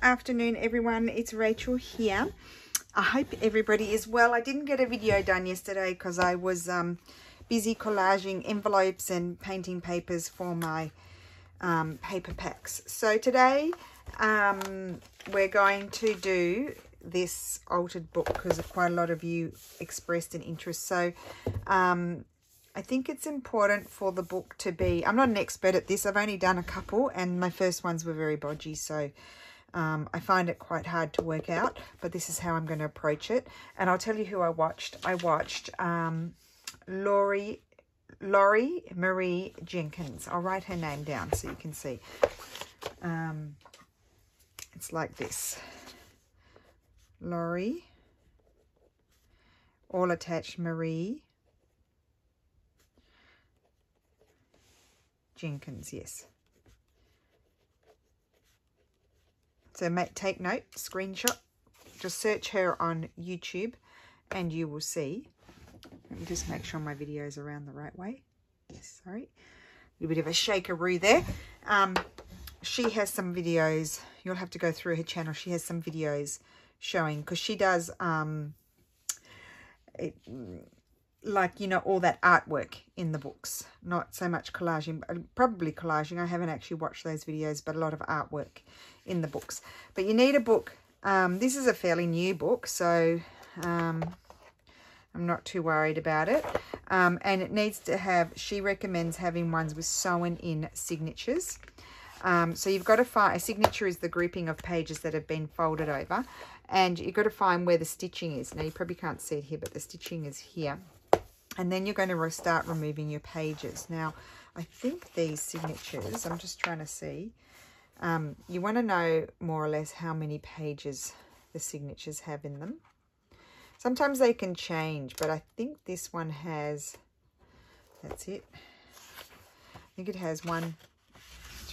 afternoon, everyone. It's Rachel here. I hope everybody is well. I didn't get a video done yesterday because I was busy collaging envelopes and painting papers for my paper packs. So today we're going to do this altered book because quite a lot of you expressed an interest. So I think it's important for the book to be, I'm not an expert at this, I've only done a couple and my first ones were very bodgy, so I find it quite hard to work out, but this is how I'm going to approach it. And I'll tell you who I watched. I watched Laurie Marie Jenkins. I'll write her name down so you can see. It's like this. Laurie, all attached, Marie Jenkins, yes. So take note, screenshot, just search her on YouTube and you will see. Let me just make sure my video is around the right way. Yes, sorry. A little bit of a shakeroo there. She has some videos. You'll have to go through her channel. She has some videos showing, because she does like, you know, all that artwork in the books, not so much collaging, probably collaging. I haven't actually watched those videos, but a lot of artwork in the books. But you need a book. This is a fairly new book, so I'm not too worried about it. And it needs to have, she recommends having ones with sewn in signatures. So you've got to find, a signature is the grouping of pages that have been folded over, and you've got to find where the stitching is. Now you probably can't see it here, but the stitching is here. And then you're going to start removing your pages. Now, I think these signatures, I'm just trying to see, you want to know more or less how many pages the signatures have in them. Sometimes they can change, but I think this one has, that's it. I think it has 1,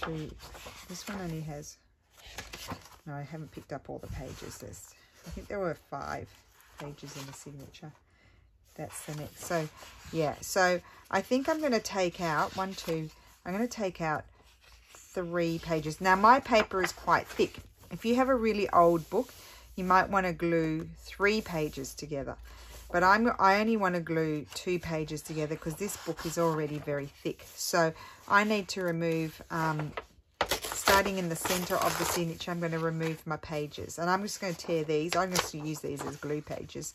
2, this one only has, no, I haven't picked up all the pages. I think there were 5 pages in the signature. That's the next. So yeah, so I think I'm going to take out I'm going to take out 3 pages. Now my paper is quite thick. If you have a really old book, you might want to glue 3 pages together, but I only want to glue 2 pages together because this book is already very thick. So I need to remove, starting in the center of the signature, I'm going to remove my pages, and I'm just going to tear these. I'm going to use these as glue pages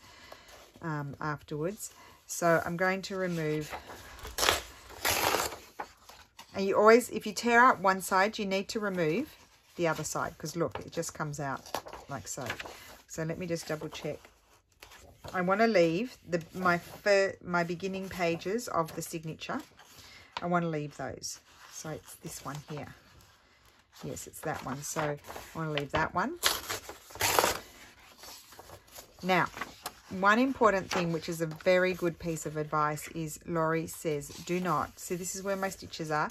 afterwards. So I'm going to remove, and you always, if you tear out one side, you need to remove the other side, because look, it just comes out like so. So let me just double check. I want to leave my beginning pages of the signature. I want to leave those. So it's this one here. Yes, it's that one. So I want to leave that one. Now, one important thing, which is a very good piece of advice, is Laurie says, do not, see, this is where my stitches are,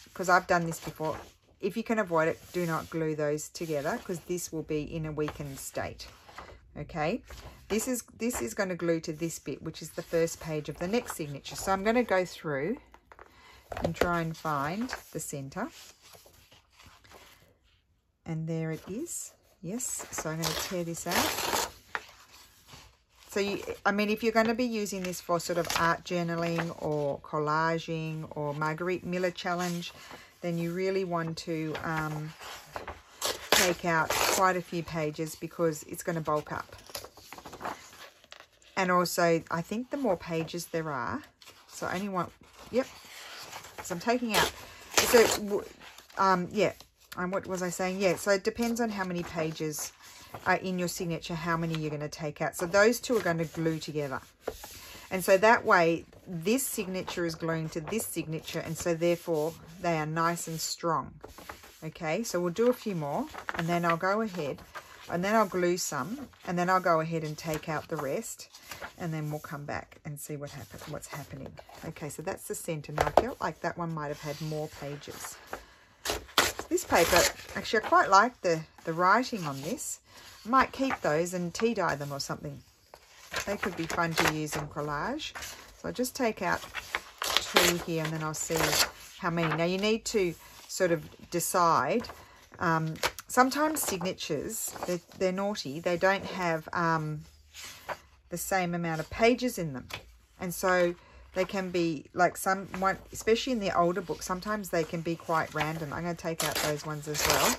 because I've done this before. If you can avoid it, do not glue those together, because this will be in a weakened state. Okay, this is going to glue to this bit, which is the first page of the next signature. So I'm going to go through and try and find the center. And there it is. Yes, so I'm going to tear this out. So, I mean, if you're going to be using this for sort of art journaling or collaging or Marguerite Miller challenge, then you really want to take out quite a few pages because it's going to bulk up. And also, I think the more pages there are, so I only want, yep. So I'm taking out, so, yeah, what was I saying? Yeah, so it depends on how many pages in your signature, how many you're going to take out. So those two are going to glue together, and so that way this signature is gluing to this signature, and so therefore they are nice and strong. Okay, so we'll do a few more, and then I'll go ahead and then I'll glue some, and then I'll go ahead and take out the rest, and then we'll come back and see what's happening. Okay, so that's the center. Now I felt like that one might have had more pages. This paper, actually I quite like the writing on this. I might keep those and tea dye them or something. They could be fun to use in collage. So I'll just take out 2 here, and then I'll see how many. Now you need to sort of decide sometimes signatures, they're naughty. They don't have the same amount of pages in them. And so they can be like especially in the older books, sometimes they can be quite random. I'm going to take out those ones as well.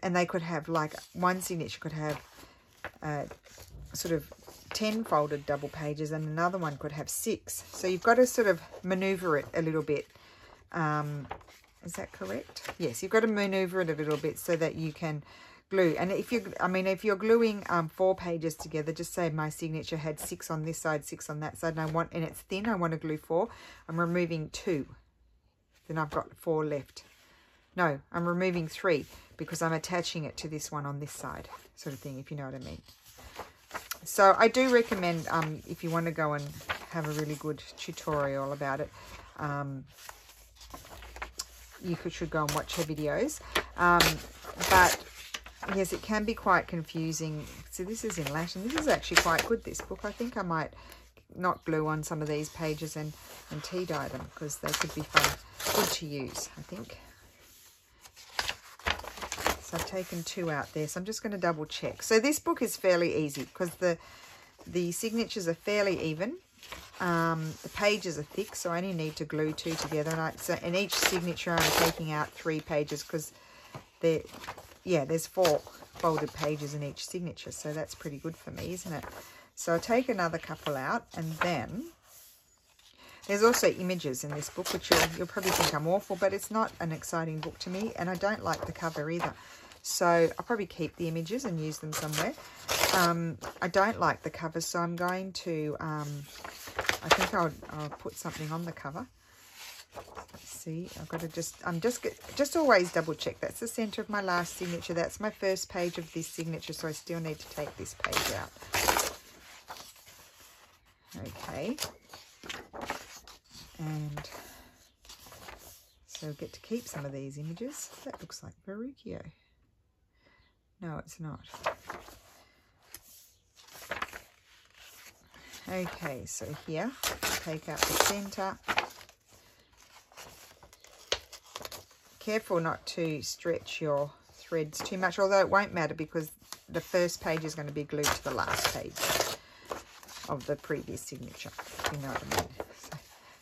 And they could have like one signature could have sort of 10 folded double pages and another one could have 6. So you've got to sort of maneuver it a little bit. Is that correct? Yes, you've got to maneuver it a little bit so that you can glue. And if you're gluing 4 pages together, just say my signature had 6 on this side, 6 on that side, and it's thin, I want to glue 4. I'm removing 2. Then I've got 4 left. No, I'm removing 3 because I'm attaching it to this one on this side, sort of thing, if you know what I mean. So I do recommend, if you want to go and have a really good tutorial about it, you should go and watch her videos. But yes, it can be quite confusing. So this is in Latin. This is actually quite good, this book. I think I might not glue on some of these pages and tea dye them because they could be fun, good to use, I think. So I've taken 2 out there. So I'm just going to double check. So this book is fairly easy because the signatures are fairly even. The pages are thick, so I only need to glue 2 together. And so in each signature, I'm taking out 3 pages because there's 4 folded pages in each signature. So that's pretty good for me, isn't it? So I'll take another couple out, and then there's also images in this book, which you'll probably think I'm awful, but it's not an exciting book to me, and I don't like the cover either. So I'll probably keep the images and use them somewhere. I don't like the cover, so I'm going to, I think I'll put something on the cover. Let's see, I've got to just always double check. That's the center of my last signature. That's my first page of this signature, so I still need to take this page out. Okay. And so get to keep some of these images. That looks like Verrucchio. No, it's not. Okay, so here, take out the center. Careful not to stretch your threads too much, although it won't matter because the first page is going to be glued to the last page of the previous signature, if you know what I mean. So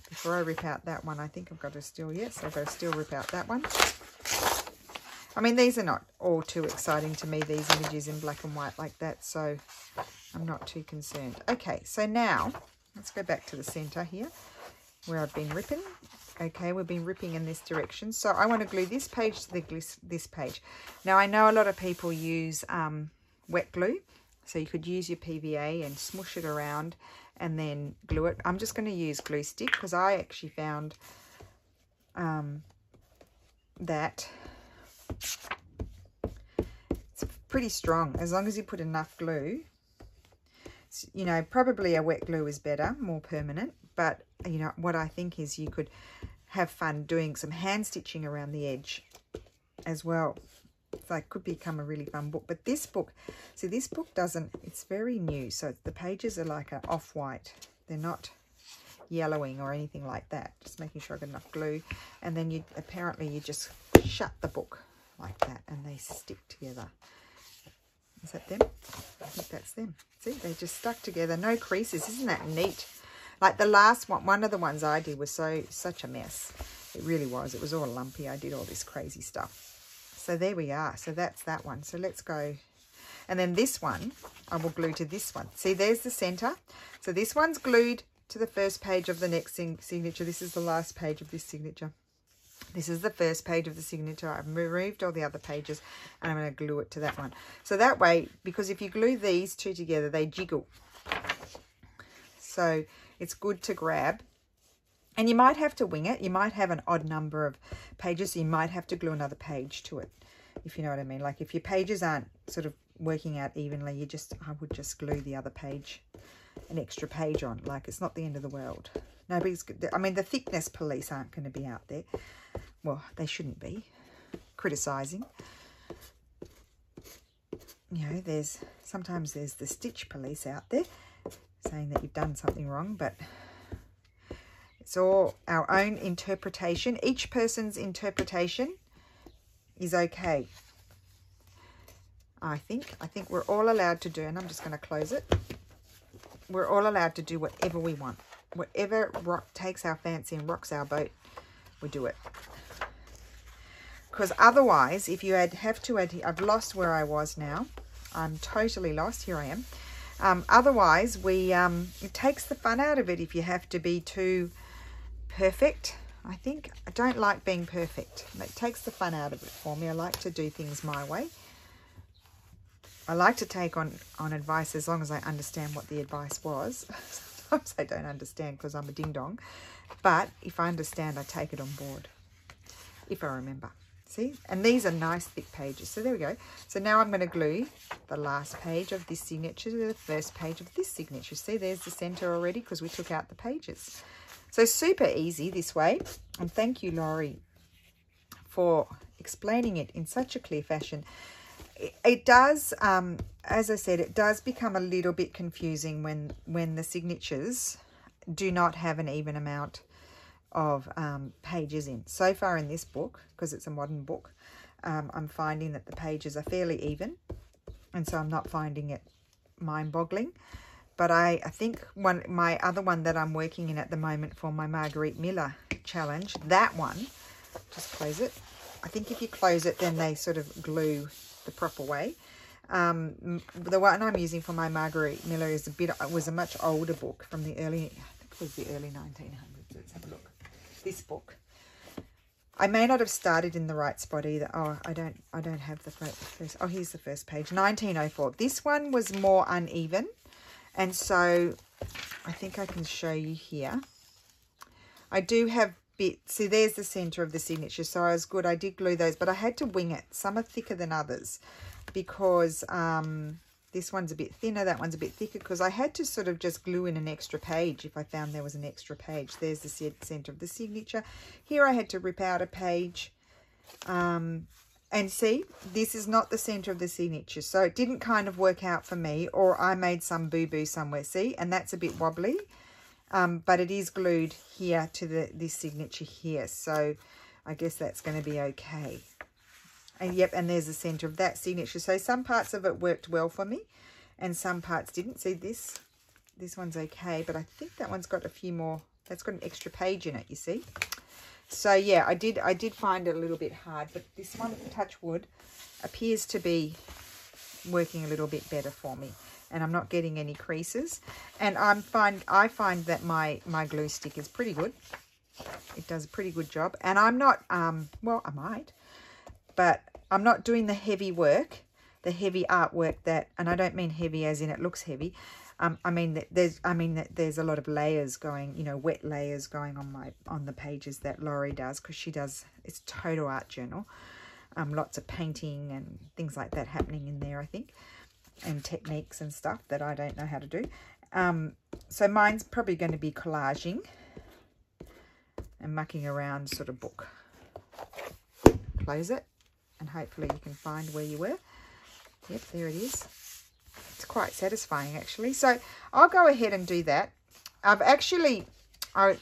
before I rip out that one, I think I've got to still, yes, I've got to still rip out that one. I mean, these are not all too exciting to me, these images in black and white like that, so I'm not too concerned. Okay, so now, let's go back to the center here, where I've been ripping. Okay, we've been ripping in this direction. So I want to glue this page to this page. Now, I know a lot of people use wet glue, so you could use your PVA and smush it around and then glue it. I'm just going to use glue stick because I actually found that it's pretty strong. As long as you put enough glue, you know, probably a wet glue is better, more permanent. But, you know, what I think is you could have fun doing some hand stitching around the edge as well. So it could become a really fun book. But this book, see, this book doesn't, it's very new. So the pages are like an off-white. They're not yellowing or anything like that. Just making sure I've got enough glue. And then you just shut the book like that and they stick together. Is that them? I think that's them. See, they just stuck together. No creases. Isn't that neat? Like the last one of the ones I did was such a mess. It really was. It was all lumpy. I did all this crazy stuff. So there we are. So that's that one. So let's go. And then this one, I will glue to this one. See, there's the center. So this one's glued to the first page of the next signature. This is the last page of this signature. This is the first page of the signature. I've removed all the other pages and I'm going to glue it to that one. So that way, because if you glue these two together, they jiggle. So it's good to grab. And you might have to wing it. You might have an odd number of pages. So you might have to glue another page to it, if you know what I mean. Like if your pages aren't sort of working out evenly, I would just glue the other page, an extra page on. Like it's not the end of the world. Nobody's, I mean, the thickness police aren't going to be out there. Well, they shouldn't be criticising. You know, sometimes there's the stitch police out there saying that you've done something wrong, but it's all our own interpretation. Each person's interpretation is okay. I think we're all allowed to do, and I'm just going to close it. We're all allowed to do whatever we want. Whatever takes our fancy and rocks our boat, we do it. Because otherwise, if you have to adhere, I've lost where I was now. I'm totally lost. Here I am. Otherwise, it takes the fun out of it if you have to be too perfect. I think I don't like being perfect. It takes the fun out of it for me. I like to do things my way. I like to take on advice as long as I understand what the advice was. Sometimes I don't understand because I'm a ding-dong. But if I understand, I take it on board. If I remember. See? And these are nice thick pages. So there we go. So now I'm going to glue the last page of this signature to the first page of this signature. See, there's the center already because we took out the pages. So super easy this way. And thank you, Laurie, for explaining it in such a clear fashion. It does, as I said, it does become a little bit confusing when the signatures do not have an even amount of pages in. So far in this book, because it's a modern book, I'm finding that the pages are fairly even, and so I'm not finding it mind-boggling. But I think my other one that I'm working in at the moment for my Marguerite Miller challenge, that one, just close it. I think if you close it, then they sort of glue the proper way. The one I'm using for my Marguerite Miller was a much older book from the early, I think it was the early 1900s. Let's have a look. This book. I may not have started in the right spot either. Oh, I don't have the first. Oh, here's the first page. 1904. This one was more uneven, and so I think I can show you here. I do have bits. See, there's the center of the signature, so I was good. I did glue those, but I had to wing it. Some are thicker than others because this one's a bit thinner, that one's a bit thicker, because I had to sort of just glue in an extra page if I found there was an extra page. There's the center of the signature. Here I had to rip out a page. And see, this is not the center of the signature, so it didn't kind of work out for me, or I made some boo-boo somewhere, see? And that's a bit wobbly. But it is glued here to this signature here, so I guess that's going to be okay. And yep, and there's the center of that signature. So some parts of it worked well for me, and some parts didn't. See, this one's okay, but I think that one's got a few more. That's got an extra page in it, you see. So yeah, I did find it a little bit hard, but this one, touch wood, appears to be working a little bit better for me. And I'm not getting any creases, and I find that my glue stick is pretty good. It does a pretty good job, and I'm not well, I might, but I'm not doing the heavy work, the heavy artwork that, and I don't mean heavy as in it looks heavy. I mean that there's a lot of layers going, you know, wet layers going on the pages that Laurie does, because she does, it's total art journal, lots of painting and things like that happening in there, I think. And techniques and stuff that I don't know how to do. So mine's probably going to be collaging and mucking around sort of book. Close it, and hopefully you can find where you were. Yep, there it is. It's quite satisfying actually. So I'll go ahead and do that. I've actually, I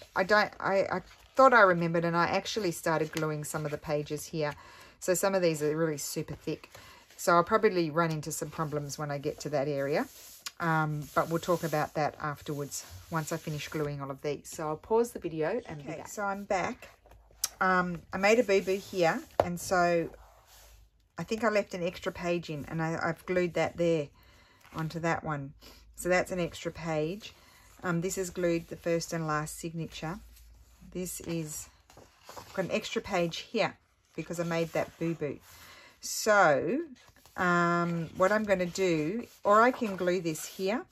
thought I remembered, and I actually started gluing some of the pages here. So some of these are really super thick. So I'll probably run into some problems when I get to that area. But we'll talk about that afterwards once I finish gluing all of these. So I'll pause the video and be back. So I'm back. I made a boo-boo here, and so I think I left an extra page in, and I've glued that there onto that one. So that's an extra page. This is glued the first and last signature. This is got an extra page here because I made that boo-boo. So what I'm going to do, or I can glue this here,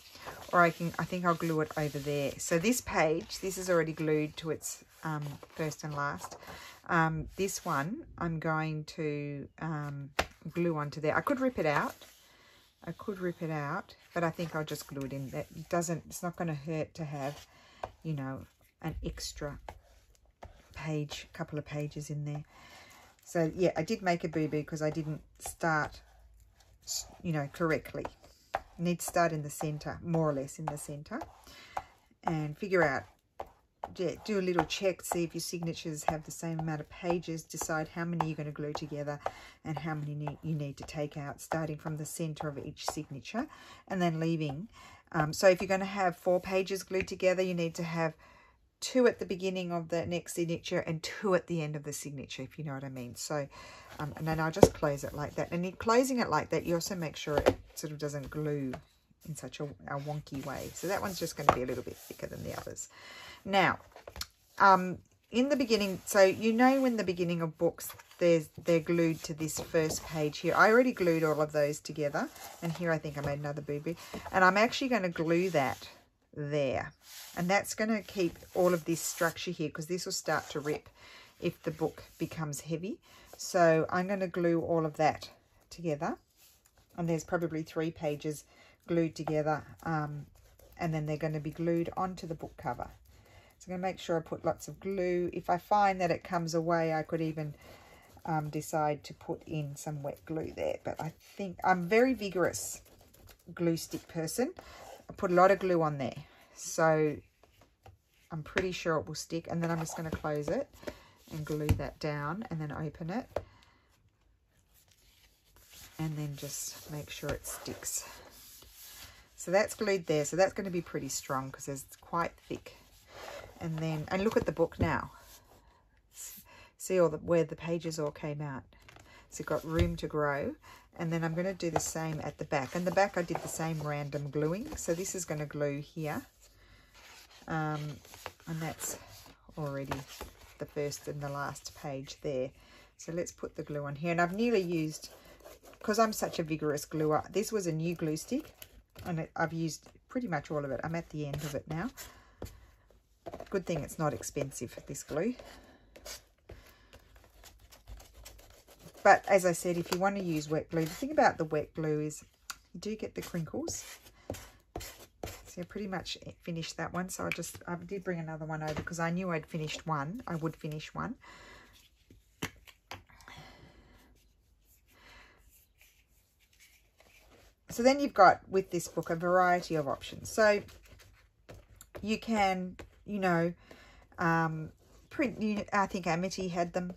or I think I'll glue it over there. So this page, this is already glued to its first and last. This one I'm going to glue onto there. I could rip it out. But I think I'll just glue it in. It's not going to hurt to have, you know, an extra page, couple of pages in there. So yeah, I did make a boo-boo because I didn't start, you know, correctly. Need to start in the center, more or less in the center, and figure out do a little check, see if your signatures have the same amount of pages, decide how many you're going to glue together and how many you need to take out, starting from the center of each signature and then leaving. So if you're going to have 4 pages glued together, you need to have 2 at the beginning of the next signature and 2 at the end of the signature, if you know what I mean. So, and then I'll just close it like that. And in closing it like that, you also make sure it sort of doesn't glue in such a wonky way. So that one's just going to be a little bit thicker than the others. Now, in the beginning, so you know in the beginning of books, they're glued to this first page here. I already glued all of those together. And here I think I made another boo-boo. And I'm actually going to glue that there. And that's going to keep all of this structure here, because this will start to rip if the book becomes heavy. So I'm going to glue all of that together. And there's probably 3 pages glued together. And then they're going to be glued onto the book cover. So I'm going to make sure I put lots of glue. If I find that it comes away, I could even decide to put in some wet glue there. But I think I'm a very vigorous glue stick person. I put a lot of glue on there. So I'm pretty sure it will stick. And then I'm just going to close it and glue that down and then open it. And then just make sure it sticks. So that's glued there. So that's going to be pretty strong because it's quite thick. And then, and look at the book now. See all where the pages all came out. So you've got room to grow. And then I'm going to do the same at the back. And the back I did the same random gluing. So this is going to glue here. And that's already the first and the last page there. So let's put the glue on here. And I've nearly used, because I'm such a vigorous gluer, this was a new glue stick. And I've used pretty much all of it. I'm at the end of it now. Good thing it's not expensive, this glue. But as I said, if you want to use wet glue, the thing about the wet glue is you do get the crinkles. So I pretty much finished that one. So I did bring another one over because I knew I'd finished one. I would finish one. So then you've got, with this book, a variety of options. So you can, you know, print, I think Amity had them.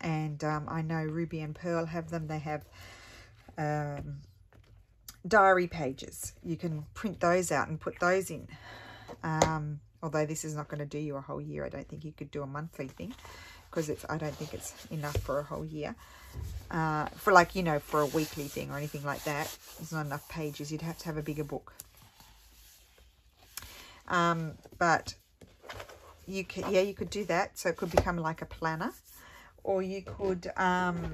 And I know Ruby and Pearl have them. They have diary pages. You can print those out and put those in. Although this is not going to do you a whole year. I don't think you could do a monthly thing because I don't think it's enough for a whole year. For like, you know, for a weekly thing or anything like that. There's not enough pages. You'd have to have a bigger book. But you could do that. So it could become like a planner. Or you could, I'm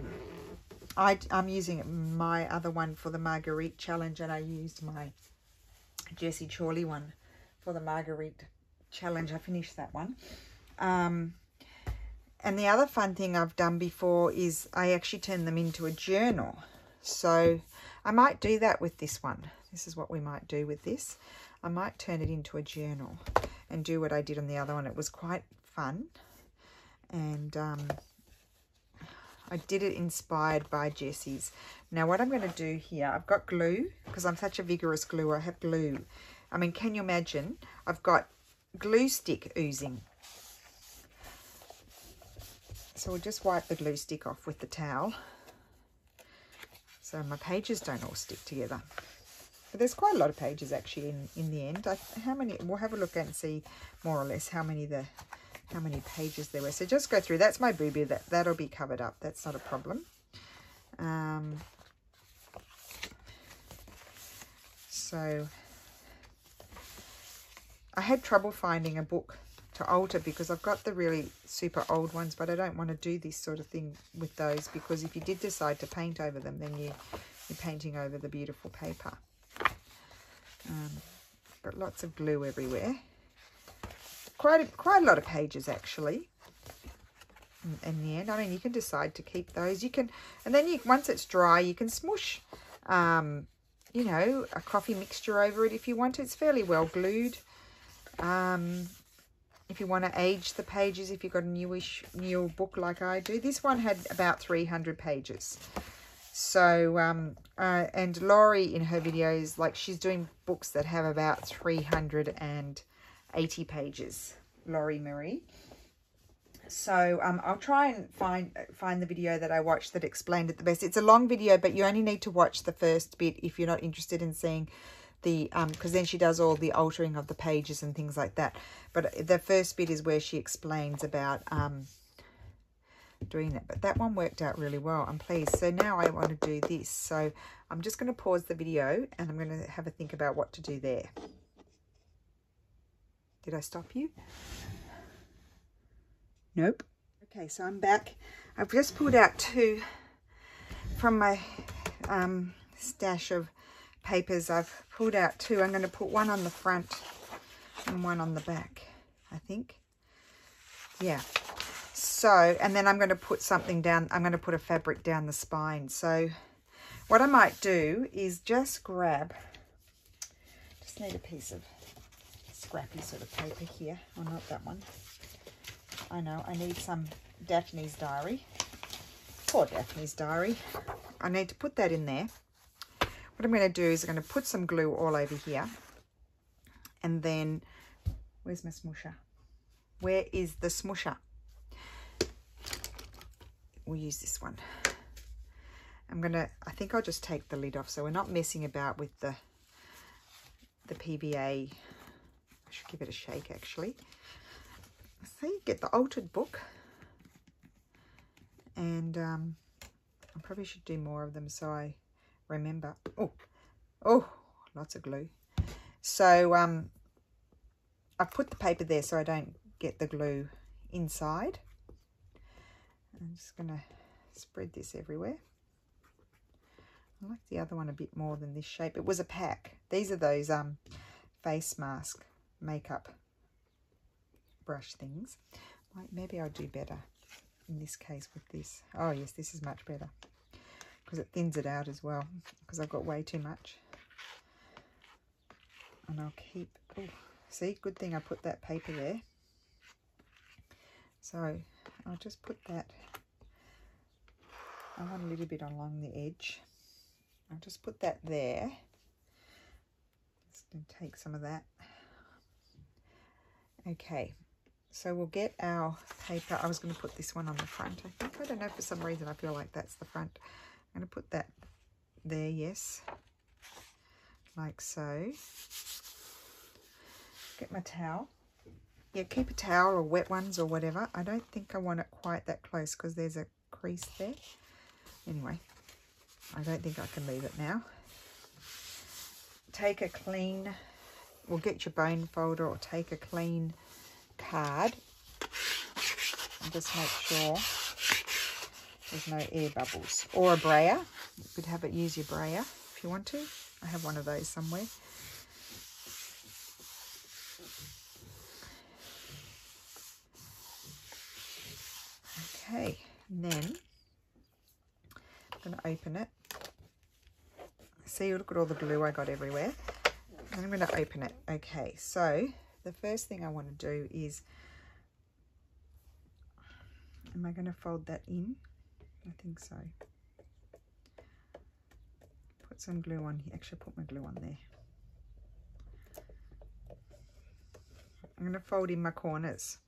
using my other one for the Marguerite challenge, and I used my Jessie Chorley one for the Marguerite challenge. I finished that one. And the other fun thing I've done before is I actually turned them into a journal. So I might do that with this one. This is what we might do with this. I might turn it into a journal and do what I did on the other one. It was quite fun. And I did it inspired by Jessie's. Now what I'm going to do here, I've got glue, because I'm such a vigorous gluer, I have glue. I mean, can you imagine? I've got glue stick oozing. So we'll just wipe the glue stick off with the towel. So my pages don't all stick together. But there's quite a lot of pages actually in the end. How many? We'll have a look and see more or less how many pages there were. So just go through. That's my boo-boo. That'll be covered up. That's not a problem. So I had trouble finding a book to alter because I've got the really super old ones, but I don't want to do this sort of thing with those, because if you did decide to paint over them, then you're painting over the beautiful paper. But lots of glue everywhere. Quite a lot of pages actually. In the end, I mean, you can decide to keep those. You can, and then once it's dry, you can smush, you know, a coffee mixture over it if you want. It's fairly well glued. If you want to age the pages, if you've got a new book like I do. This one had about 300 pages. So, and Laurie in her videos, like she's doing books that have about 380 pages. Laurie Marie. So I'll try and find the video that I watched that explained it the best. It's a long video, but you only need to watch the first bit if you're not interested in seeing the, because then she does all the altering of the pages and things like that. But the first bit is where she explains about doing that. But that one worked out really well. I'm pleased. So now I want to do this. So I'm just going to pause the video and I'm going to have a think about what to do there. Did I stop you? Nope. Okay, so I'm back. I've just pulled out 2 from my stash of papers. I've pulled out 2. I'm going to put one on the front and one on the back, I think. Yeah. So, and then I'm going to put something down. I'm going to put a fabric down the spine. So what I might do is just grab, just need a piece of scrappy sort of paper here. Oh, not that one. I know, I need some Daphne's diary. Poor Daphne's diary. I need to put that in there. What I'm going to do is I'm going to put some glue all over here. And then, where's my smoosher? Where is the smoosher? We'll use this one. I think I'll just take the lid off so we're not messing about with the PVA. I should give it a shake actually. So you get the altered book, and I probably should do more of them so I remember. Oh, lots of glue. So I've put the paper there so I don't get the glue inside. I'm just going to spread this everywhere. I like the other one a bit more than this shape. It was a pack. These are those face mask makeup brush things. Maybe I'll do better in this case with this. Oh yes, this is much better because it thins it out as well, because I've got way too much. And I'll keep, oh, see, good thing I put that paper there. So I'll just put that, I want a little bit along the edge. I'll just put that there. Just going to take some of that. Okay. So we'll get our paper. I was going to put this one on the front, I think. I don't know, for some reason I feel like that's the front. I'm going to put that there, yes. Like so. Get my towel. Yeah, keep a towel or wet ones or whatever. I don't think I want it quite that close because there's a crease there. Anyway, I don't think I can leave it now. Take a clean, or get your bone folder or take a clean card and just make sure there's no air bubbles, or a brayer. You could have it, use your brayer if you want to. I have one of those somewhere. Okay, and then I'm going to open it. See, look at all the glue I got everywhere. And I'm going to open it. Okay, so the first thing I want to do is, am I going to fold that in? I think so. Put some glue on here. Actually, put my glue on there. I'm going to fold in my corners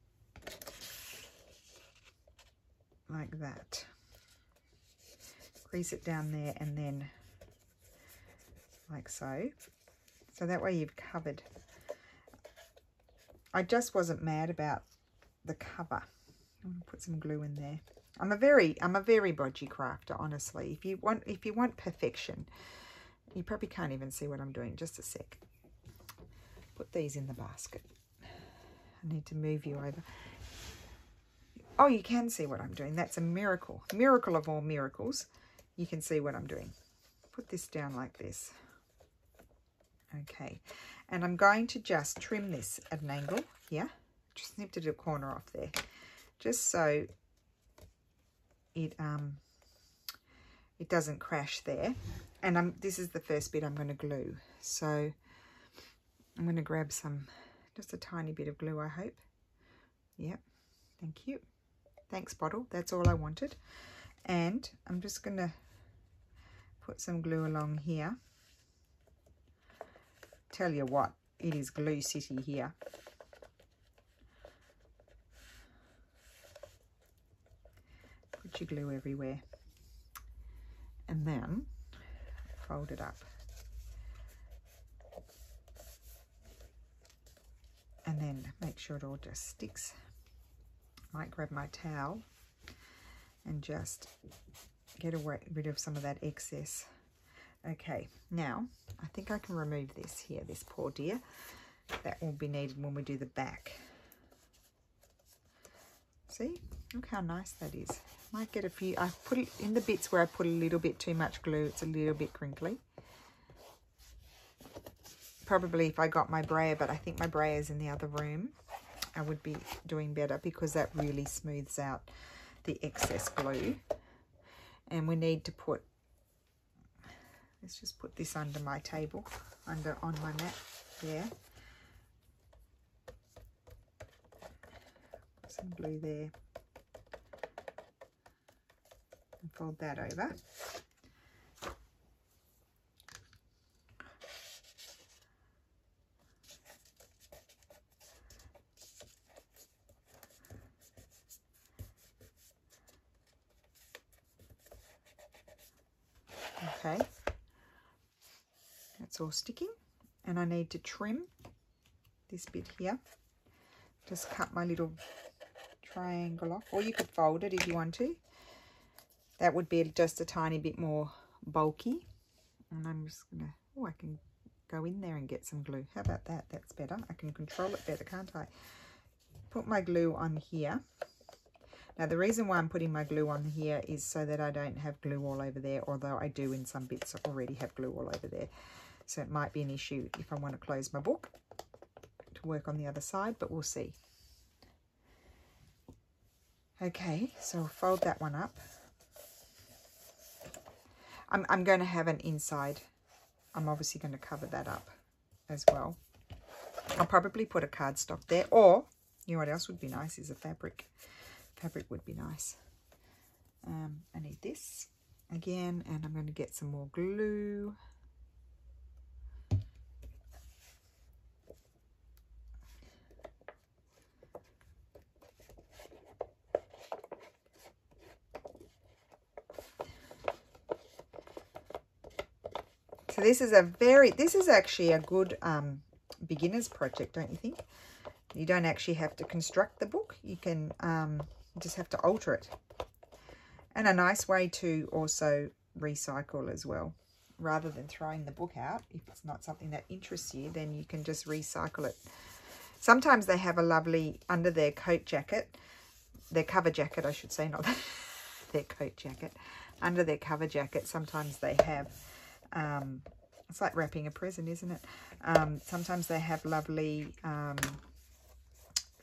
like that. Crease it down there and then like so. So that way you've covered. I just wasn't mad about the cover. I'm going to put some glue in there. I'm a very bodgy crafter, honestly. If you want perfection, you probably can't even see what I'm doing. Just a sec. Put these in the basket. I need to move you over. Oh, you can see what I'm doing. That's a miracle. Miracle of all miracles. You can see what I'm doing. Put this down like this. Okay. And I'm going to just trim this at an angle here. Just nipped a corner off there. Just so it doesn't crash there. And this is the first bit I'm going to glue. So I'm going to grab just a tiny bit of glue, I hope. Yep. Thank you. Thanks, bottle. That's all I wanted. And I'm just going to put some glue along here. Tell you what, it is glue city here. put your glue everywhere. And then fold it up. And then make sure it all just sticks. I might grab my towel and just get rid of some of that excess. Okay, now I think I can remove this here, this poor dear. That will be needed when we do the back. See, look how nice that is. Might get a few, I put it in the bits where I put a little bit too much glue, it's a little bit crinkly. Probably if I got my brayer, but I think my brayer's in the other room, I would be doing better because that really smooths out the excess glue. And we need to put, let's just put this under my table, on my mat, yeah. Put some glue there. And fold that over. Okay, that's all sticking, and I need to trim this bit here. Just cut my little triangle off, or you could fold it if you want to. That would be just a tiny bit more bulky. And I'm just gonna, oh, I can go in there and get some glue. How about that? That's better. I can control it better, can't I? Put my glue on here. Now the reason why I'm putting my glue on here is so that I don't have glue all over there, although I do in some bits already have glue all over there. So it might be an issue if I want to close my book to work on the other side, but we'll see. Okay, so I'll fold that one up. I'm going to have an inside. I'm obviously going to cover that up as well. I'll probably put a cardstock there, or you know what else would be nice is a fabric. Fabric would be nice. I need this again, and I'm going to get some more glue. So this is actually a good beginner's project, don't you think? You don't actually have to construct the book. You can just have to alter it. And a nice way to also recycle as well. Rather than throwing the book out, if it's not something that interests you, then you can just recycle it. Sometimes they have a lovely, under their coat jacket, their cover jacket, I should say, not their coat jacket. Under their cover jacket, sometimes they have, it's like wrapping a present, isn't it? Sometimes they have lovely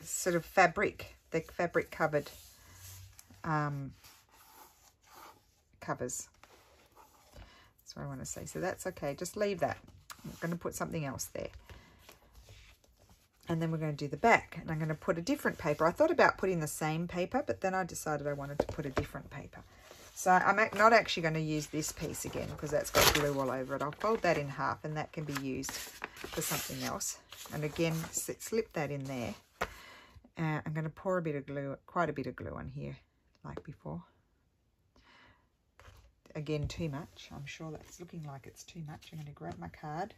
sort of fabric, the fabric covered covers. That's what I want to say. So that's okay. Just leave that. I'm going to put something else there. And then we're going to do the back. And I'm going to put a different paper. I thought about putting the same paper, but then I decided I wanted to put a different paper. So I'm not actually going to use this piece again because that's got glue all over it. I'll fold that in half and that can be used for something else. And again, slip that in there. I'm going to pour a bit of glue, quite a bit of glue on here, like before. Again, too much. I'm sure that's looking like it's too much. I'm going to grab my card.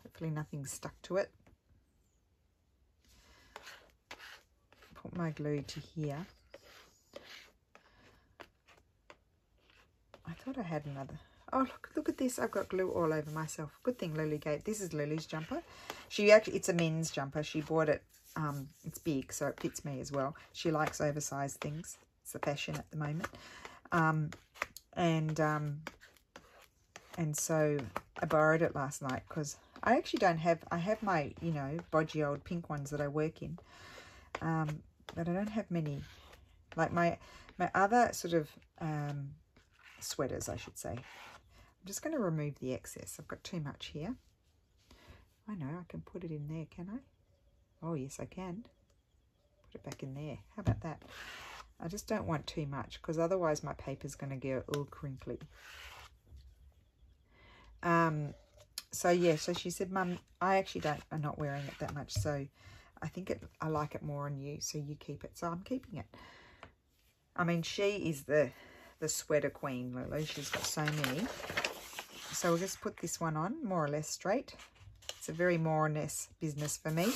Hopefully nothing's stuck to it. Put my glue to here. I thought I had another. Oh, look at this. I've got glue all over myself. Good thing Lily gave. This is Lily's jumper. It's a men's jumper. She bought it. It's big, so it fits me as well. She likes oversized things. It's the fashion at the moment. And so I borrowed it last night because I actually don't have, I have my, you know, bodgy old pink ones that I work in. But I don't have many, like my other sort of sweaters, I should say. I'm just going to remove the excess. I've got too much here. I know, I can put it in there, can I? Oh, yes, I can. Put it back in there. How about that? I just don't want too much because otherwise my paper's going to get all crinkly. So yeah, so she said, Mum, I'm not wearing it that much, so I think I like it more on you, so you keep it. So I'm keeping it. I mean, she is the sweater queen, Lulu. She's got so many. So we'll just put this one on more or less straight. It's a very more or less business for me.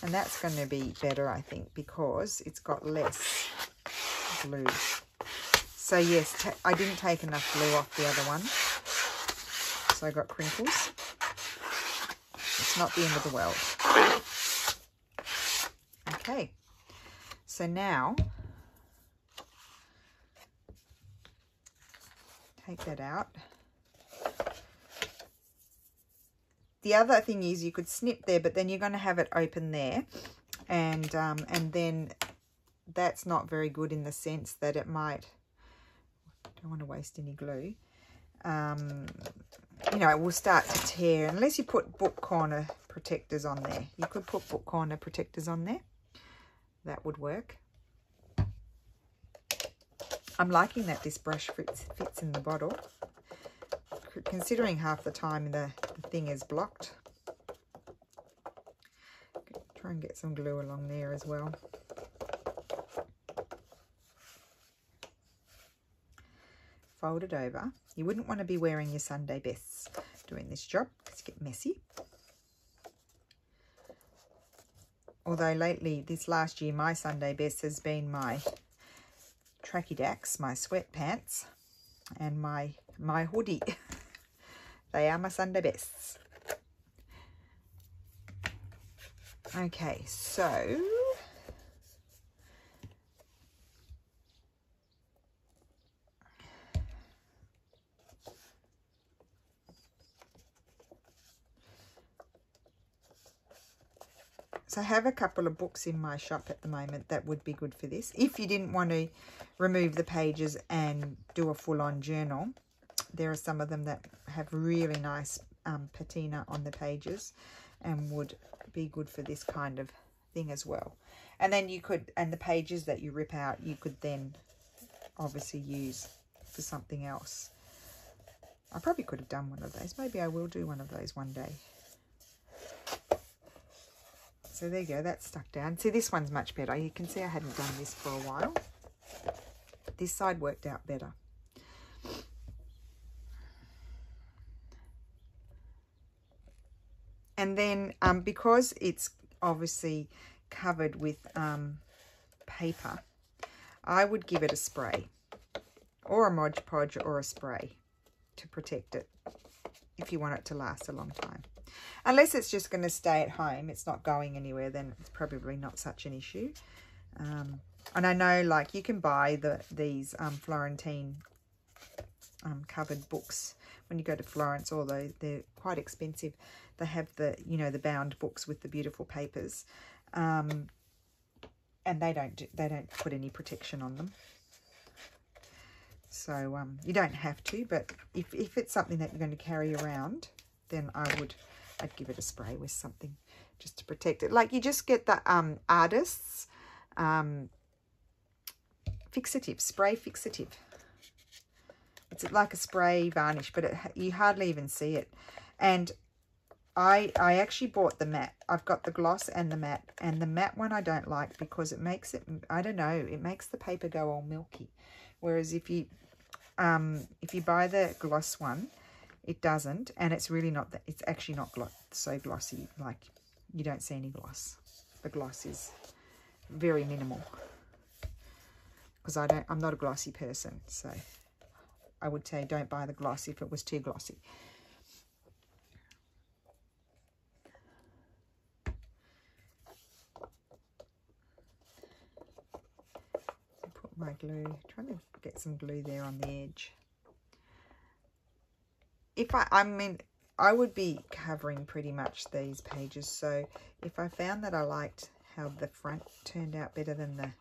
And that's going to be better, I think, because it's got less glue. So yes, I didn't take enough glue off the other one. So I got crinkles. It's not the end of the world. Okay. So now, take that out. The other thing is you could snip there, but then you're going to have it open there. And then that's not very good in the sense that it might, don't want to waste any glue. You know, it will start to tear unless you put book corner protectors on there. You could put book corner protectors on there. That would work. I'm liking that this brush fits in the bottle. Considering half the time the thing is blocked. Try and get some glue along there as well. Fold it over. You wouldn't want to be wearing your Sunday bests doing this job because you get messy. Although lately, this last year, my Sunday best has been my tracky dacks, my sweatpants, and my hoodie. They are my Sunday bests. Okay, so I have a couple of books in my shop at the moment that would be good for this. If you didn't want to remove the pages and do a full-on journal, there are some of them that have really nice patina on the pages and would be good for this kind of thing as well. And then you could, and the pages that you rip out, you could then obviously use for something else. I probably could have done one of those. Maybe I will do one of those one day. So there you go, that's stuck down. See, this one's much better. You can see I hadn't done this for a while. This side worked out better. And then because it's obviously covered with paper, I would give it a spray or a Mod Podge or a spray to protect it if you want it to last a long time. Unless it's just going to stay at home, it's not going anywhere, then it's probably not such an issue. And I know, like, you can buy these Florentine covered books when you go to Florence, although they're quite expensive. They have the, you know, the bound books with the beautiful papers, and they don't put any protection on them. So you don't have to, but if it's something that you're going to carry around, then I'd give it a spray with something just to protect it. Like, you just get the Artists fixative, spray fixative. It's like a spray varnish, but you hardly even see it. And I actually bought the matte. I've got the gloss and the matte. And the matte one I don't like because it makes it, I don't know, it makes the paper go all milky. Whereas if you buy the gloss one, it doesn't, and it's really not that. It's actually not so glossy. Like, you don't see any gloss. The gloss is very minimal because I'm not a glossy person, so I would say don't buy the gloss if it was too glossy. Put my glue. Trying to get some glue there on the edge. If I mean, I would be covering pretty much these pages. So if I found that I liked how the front turned out better than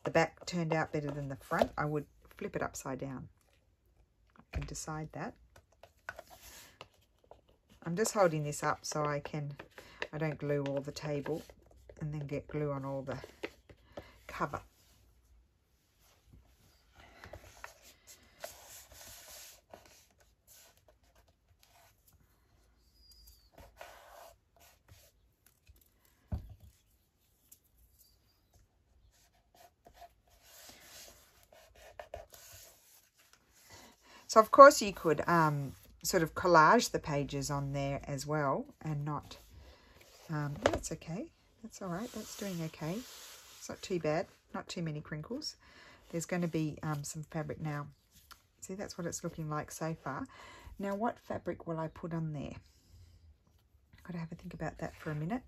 the back turned out better than the front, I would flip it upside down. I can decide that. I'm just holding this up so I don't glue all the table and then get glue on all the cover. So of course you could sort of collage the pages on there as well, and not, that's okay. That's all right. That's doing okay. It's not too bad. Not too many crinkles. There's going to be some fabric now. See, that's what it's looking like so far. Now, what fabric will I put on there? I've got to have a think about that for a minute.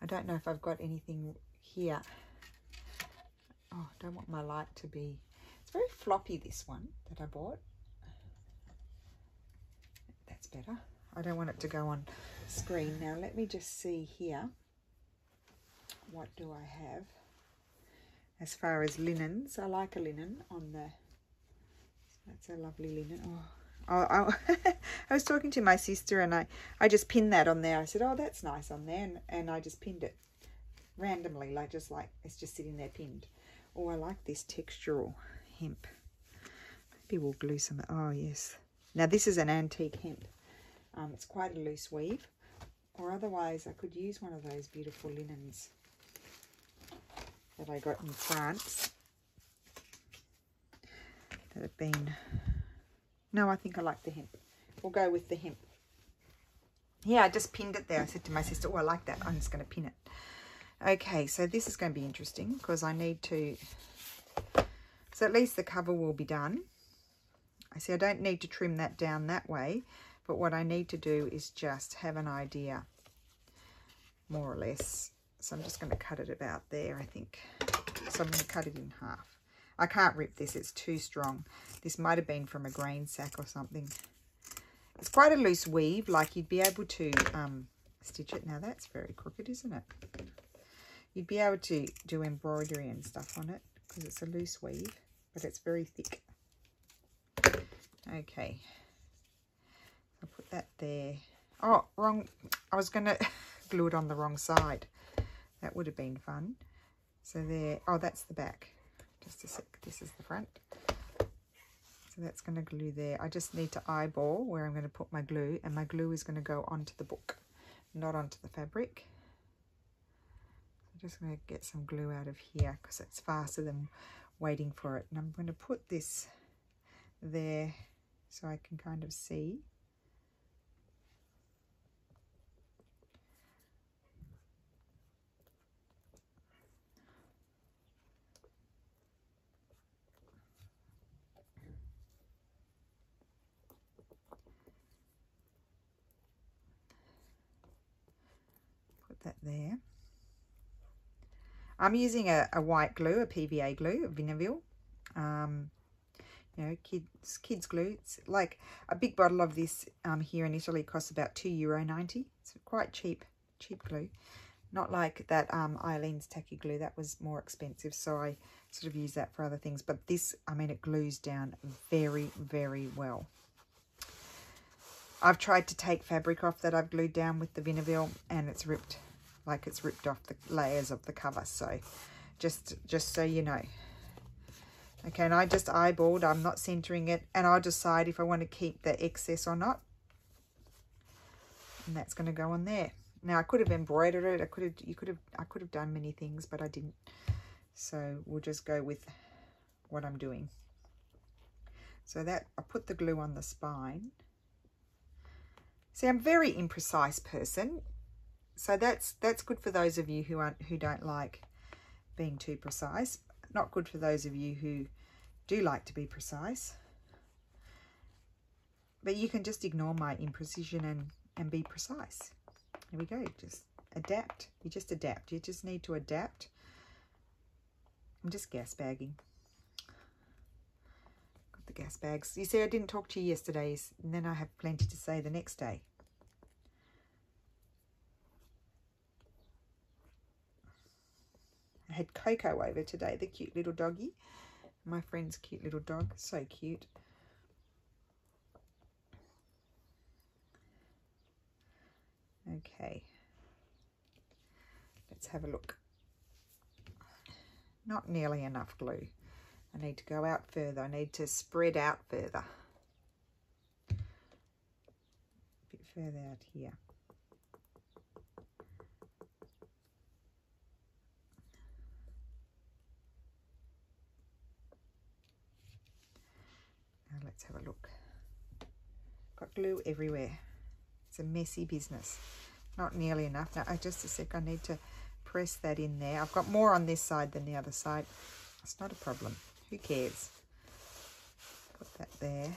I don't know if I've got anything here. Oh, I don't want my light to be... It's very floppy, this one that I bought. That's better. I don't want it to go on screen. Now, let me just see here. What do I have? As far as linens, I like a linen on the... That's a lovely linen. Oh, I was talking to my sister, and I just pinned that on there. I said, oh, that's nice on there, and I just pinned it randomly, like it's just sitting there pinned. Oh, I like this textural hemp. Maybe we'll glue some. Oh, yes. Now, this is an antique hemp. It's quite a loose weave, or otherwise I could use one of those beautiful linens that I got in France that have been... No, I think I like the hemp. We'll go with the hemp. Yeah, I just pinned it there. I said to my sister, oh, I like that. I'm just going to pin it. Okay, so this is going to be interesting because I need to... So at least the cover will be done. I see I don't need to trim that down that way, but what I need to do is just have an idea, more or less. So I'm just going to cut it about there, I think. So I'm going to cut it in half. I can't rip this, it's too strong. This might have been from a grain sack or something. It's quite a loose weave, like you'd be able to stitch it. Now that's very crooked, isn't it? You'd be able to do embroidery and stuff on it because it's a loose weave, but it's very thick. Okay. I'll put that there. Oh, wrong. I was going to glue it on the wrong side. That would have been fun. So there. Oh, that's the back. Just a sec. This is the front. So that's going to glue there. I just need to eyeball where I'm going to put my glue, and my glue is going to go onto the book, not onto the fabric. I'm just going to get some glue out of here because it's faster than waiting for it. And I'm going to put this there so I can kind of see. That there. I'm using a white glue, a PVA glue, a Vinaville. You know, kids glue. It's like a big bottle of this here in Italy costs about €2.90. It's quite cheap glue. Not like that Eileen's tacky glue. That was more expensive, so I sort of use that for other things. But this, I mean, it glues down very, very well. I've tried to take fabric off that I've glued down with the Vinaville, and it's ripped, like it's ripped off the layers of the cover. So just so you know. Okay, and I just eyeballed. I'm not centering it, and I'll decide if I want to keep the excess or not. And that's going to go on there. Now I could have embroidered it. I could have done many things, but I didn't. So we'll just go with what I'm doing. So that I put the glue on the spine. See, I'm a very imprecise person, so that's good for those of you who don't like being too precise. Not good for those of you who do like to be precise. But you can just ignore my imprecision and be precise. There we go. Just adapt. You just adapt. You just need to adapt. I'm just gas bagging. The gas bags. You see, I didn't talk to you yesterday, and then I have plenty to say the next day. I had Coco over today, the cute little doggy. My friend's cute little dog, so cute. Okay, let's have a look. Not nearly enough glue. I need to go out further. I need to spread out further. A bit further out here. Now let's have a look. Got glue everywhere. It's a messy business. Not nearly enough. Now, just a sec, I need to press that in there. I've got more on this side than the other side. It's not a problem. Who cares? Put that there.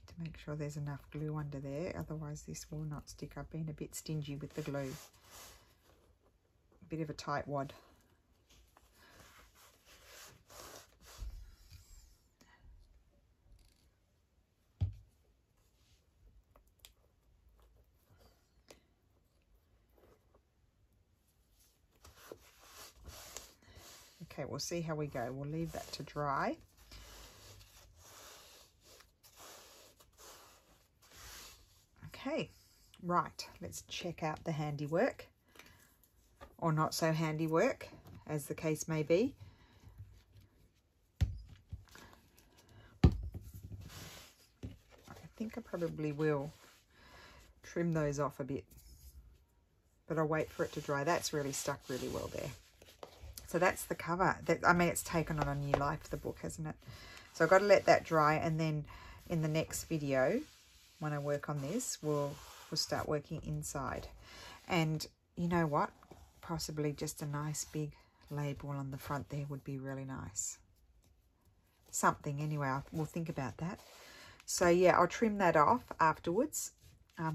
To make sure there's enough glue under there. Otherwise, this will not stick. I've been a bit stingy with the glue. A bit of a tight wad. Okay, we'll see how we go. We'll leave that to dry. Okay, right, let's check out the handiwork, or not so handiwork, as the case may be. I think I probably will trim those off a bit, but I'll wait for it to dry. That's really stuck really well there. So that's the cover. I mean, it's taken on a new life, the book, hasn't it? So I've got to let that dry, and then in the next video, when I work on this, we'll start working inside. And you know what? Possibly just a nice big label on the front there would be really nice. Something, anyway. We'll think about that. So yeah, I'll trim that off afterwards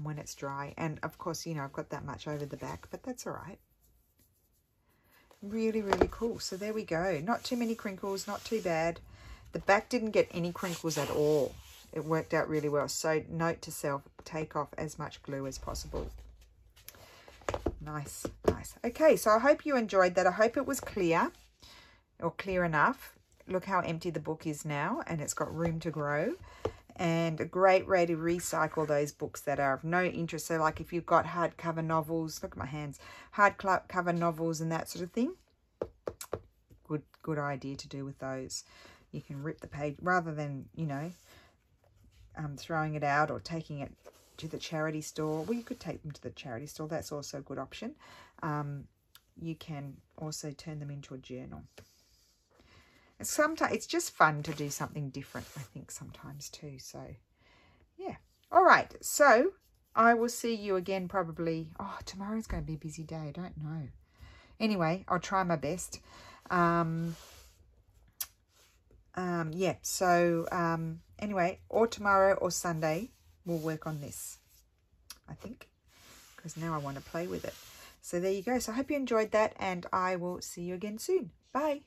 when it's dry. And of course, you know, I've got that much over the back, but that's all right. Really, really cool. So there we go. Not too many crinkles, not too bad. The back didn't get any crinkles at all. It worked out really well. So note to self, take off as much glue as possible. Nice, nice. Okay, so I hope you enjoyed that. I hope it was clear, or clear enough. Look how empty the book is now, and it's got room to grow. And a great way to recycle those books that are of no interest. So like if you've got hardcover novels, look at my hands, hardcover novels and that sort of thing. Good idea to do with those. You can rip the page rather than, you know, throwing it out or taking it to the charity store. Well, you could take them to the charity store. That's also a good option. You can also turn them into a journal. Sometimes it's just fun to do something different, I think, sometimes too. So yeah, all right, so I will see you again probably. Oh, tomorrow's going to be a busy day. I don't know. Anyway, I'll try my best. Yeah, so anyway, or tomorrow or Sunday we'll work on this, I think, because now I want to play with it. So there you go. So I hope you enjoyed that, and I will see you again soon. Bye.